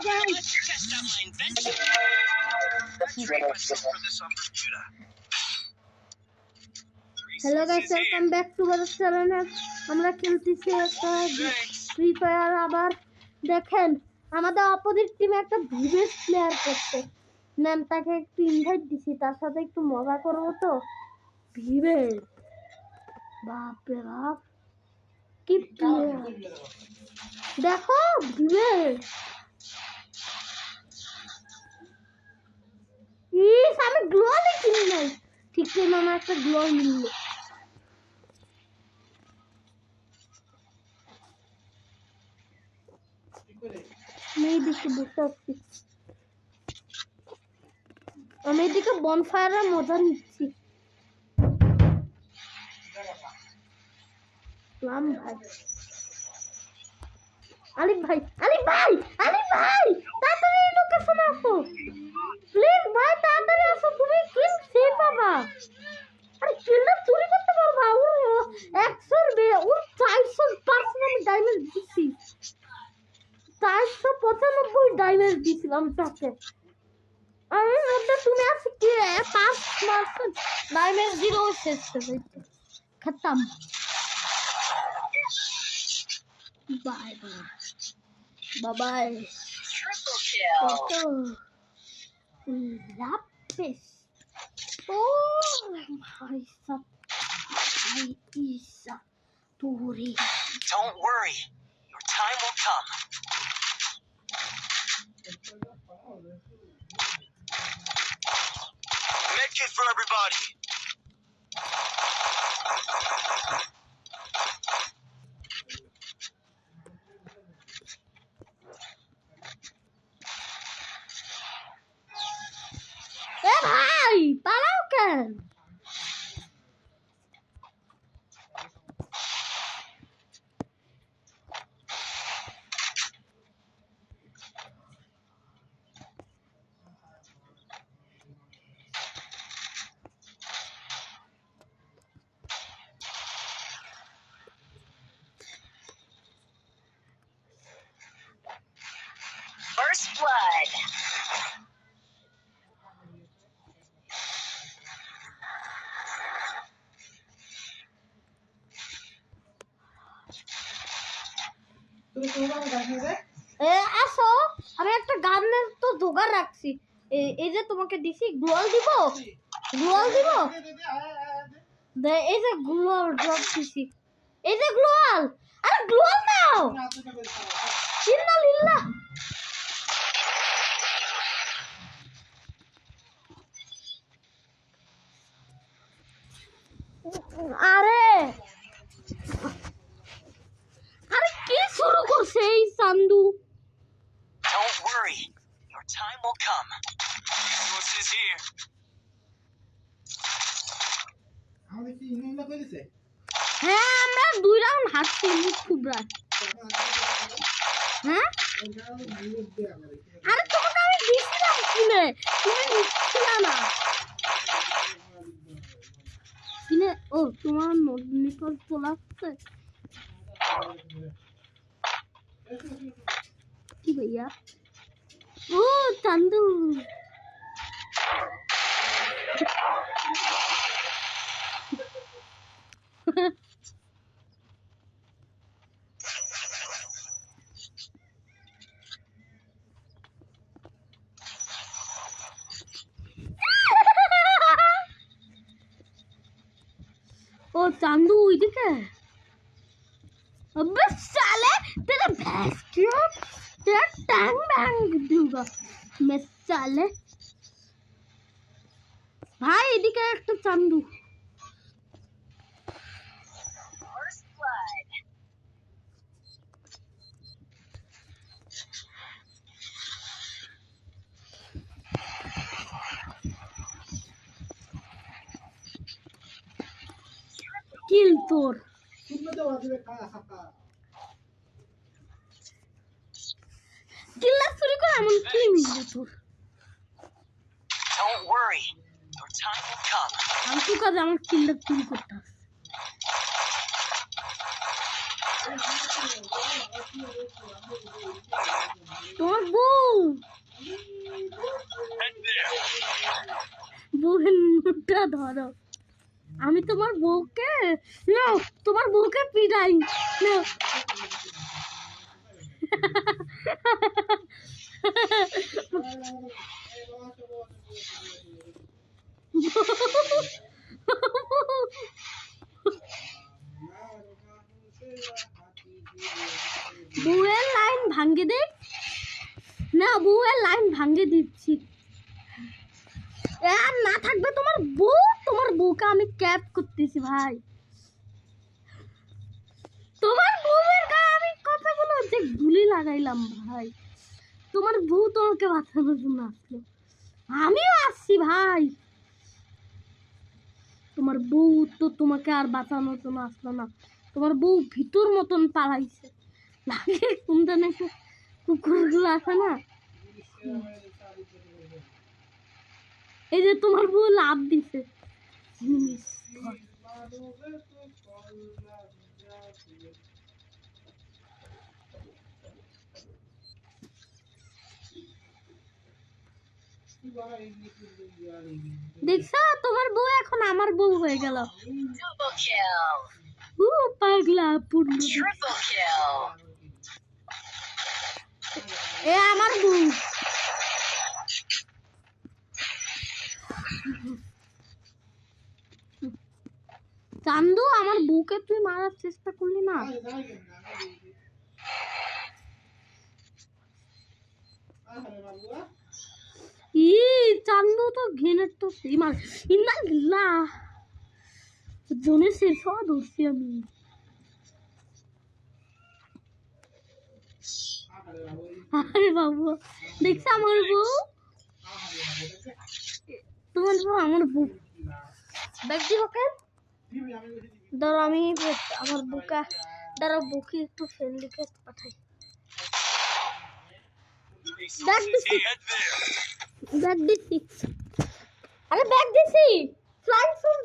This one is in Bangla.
Hello guys, welcome back to our channel. আমরা খেলতেছি একটা ফ্রি ফায়ার। আবার দেখেন আমাদের অপোজিট টিমে একটা ভিভেস প্লেয়ার করছে। ম্যাম তাকে একটু ইনভাইট দিছি, তার সাথে একটু মজা করবো তো। ভিভেস বাপ রে বাপ, কি প্লেয়ার দেখো ভিভেস। ইস, আমি গ্লোয়ালে কিনি নাই, ঠিক টাইমে আমার একটা গ্লোয়াল মিললো। আমি এদিকে বসে আছি, আমি এদিকে বনফায়ারের মজা নিচ্ছি। ভাই আলিফ ভাই, আলিফ ভাই, আলিফ ভাই, তাড়াতাড়ি লোকেশনে আসো প্লিজ ভাই, তাড়াতাড়ি আসো, তুমি কিল সেভ পাবা। আরে কিলটা চুরি করতে পারবা। ওর 405 ডায়মন্ড দিছি, 495 ডায়মন্ড দিছিলাম তাকে। আমি মধ্যে তুমি আছো কি 5% ডায়মন্ড জিরো শেষ হয়েছে, খতম। Bye bye. Bye bye. Triple kill. Lapis. Oh my god. Isa Turi. Don't worry. Your time will come. Medkit for everybody. Hey, পালাও কেন? First blood. আসো, আমি একটা গানের তো জোগাড় রাখছি। এই যে তোমাকে দিছি, গ্লোয়াল দিব, গ্লোয়াল দিব। এই যে গ্লোয়াল ড্রপ দিছি, এই যে গ্লোয়াল। আরে গ্লোয়াল নাও, ইন্নালিল্লাহ। আরে আরে কি শুরু করছে এই চান্দু? Don't worry. Your time will come. Resources here. হ্যাঁ, আমরা 2 রাউন্ড হারছি খুবরা। হ্যাঁ, আরে তোমাকে আমি দিছিলাম কিনে, তুমি নিচ্ছিলে না কিনে। ও, তোমার নেটওয়ার্ক চলে আসছে কি ভাইয়া? ও চান্দু, ओ चांदू इधर है। अबे साले, तेरा भैंस क्यों, तेरा टांग बैंग दूंगा मैं साले। भाई इधर एक तो चांदू। First blood. किल तोर किल्ला चुरी कर এমন কি মিলবে তোর? Don't worry. Your time will come. আমি তো কাজ আমার কিল্লা চুরি করতে আসছে। তোমার বউ বুকটা ধরো, আমি তোমার বউকে না, তোমার বউকে পিটাই না। বউয়ের লাইন ভাঙ্গে দে না, বউয়ের লাইন ভাঙ্গে দিচ্ছি। আর না থাকবে তোমার বউ, তোমার বউকে আমি ক্যাপ করতেছি ভাই। তোমার বউয়ের গায়ে আমি কথাগুলো যে গুলি লাগাইলাম ভাই। তোমার বউ তোমাকে বাঁচানোর জন্য আসলো, আমিও আসছি ভাই। তোমার বউ তো তোমাকে আর বাঁচানোর জন্য আসলো না, তোমার বউ ভিতর মতন পালাইছে। লাগে কোনটা নাকি কুকুরগুলো আছে না, এই যে তোমার বউ লাভ দিছে। দেখছো তোমার বউ এখন আমার বউ হয়ে গেল। Double kill. পাগলা পূর্ণ Triple kill. এ আমার বউ। চান্দু আমার বউকে তুই মারার চেষ্টা করলি না। ই চান্দু তো ঘেনের তো সেই মার ইন্না গিল্লা জনের শেষ হওয়া ধরছি আমি। আরে বাবু দেখছো আমার বউ, তোমার বউ আমার বউ। দেখ দিব কেন ধরো আমি আমার বুকা ধরো বুকে একটু ফ্রেন্ড রিকোয়েস্ট পাঠাই। ব্যাগ দিছি, ব্যাগ দিছি, আরে ব্যাগ দিছি, ফ্লাইং সুট